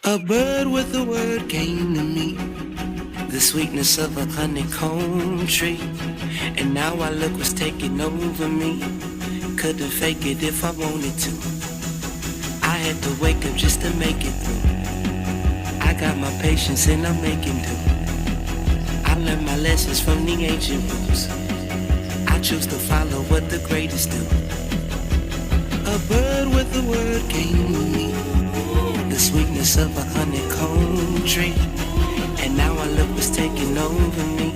A bird with a word came to me, the sweetness of a honeycomb tree. And now our look was taking over me. Couldn't fake it if I wanted to. I had to wake up just to make it through. I got my patience and I'm making do. I learned my lessons from the ancient rules. I choose to follow what the greatest do. A bird with a word came to me, the sweetness of a honeycomb tree. And now our look was taking over me.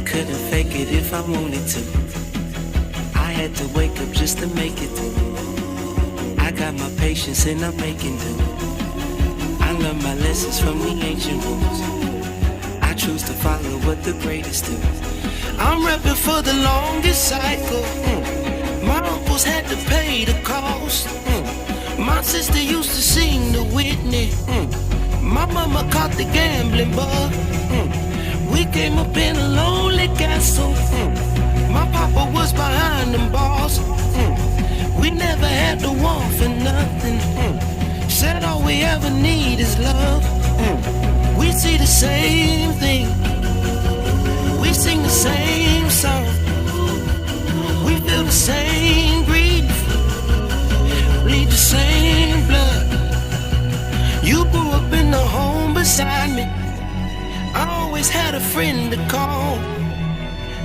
Couldn't fake it if I wanted to. I had to wake up just to make it through. I got my patience and I'm making do. I learned my lessons from the ancient rules. I choose to follow what the greatest do. I'm repping for the longest cycle. My uncles had to pay the cost. My sister used to sing the Whitney. My mama caught the gambling bug. We came up in a lonely castle. My papa was behind them bars. We never had to want for nothing. Said all we ever need is love. We see the same thing. We sing the same song. We feel the same grief. Bleed the same blood. You grew up in the home beside me. I always had a friend to call.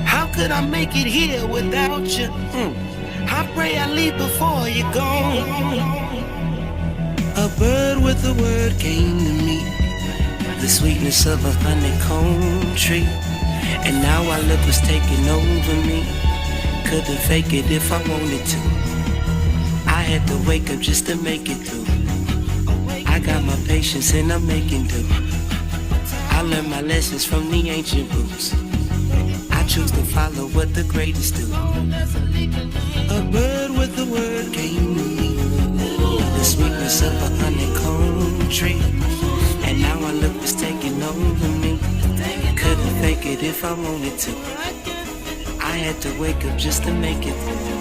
How could I make it here without you? I pray I leave before you're gone. A bird with a word came to me, the sweetness of a honeycomb tree. And now our look was taking over me. Couldn't fake it if I wanted to. I had to wake up just to make it through. I got my patience and I'm making do. I learned my lessons from the ancient rules. I choose to follow what the greatest do. A bird with a word came to me, the sweetness of a honeycomb tree. And now our look was taking over me. Couldn't fake it if I wanted to. I had to wake up just to make it through.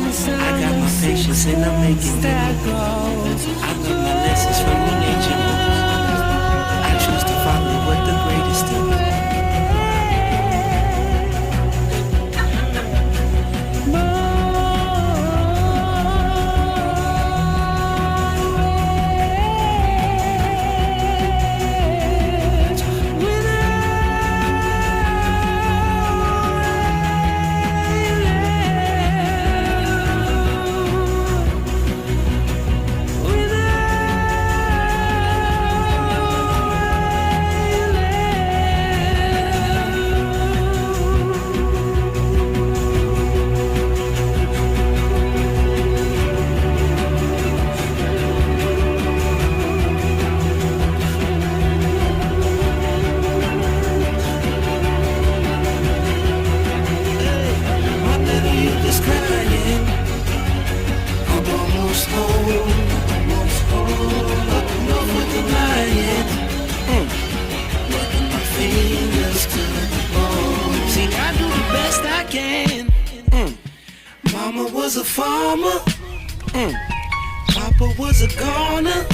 I got my patience and I'm making do. I learned my lessons from the ancient rules. I choose to follow what the greatest do. Mama was a farmer, Papa was a goner.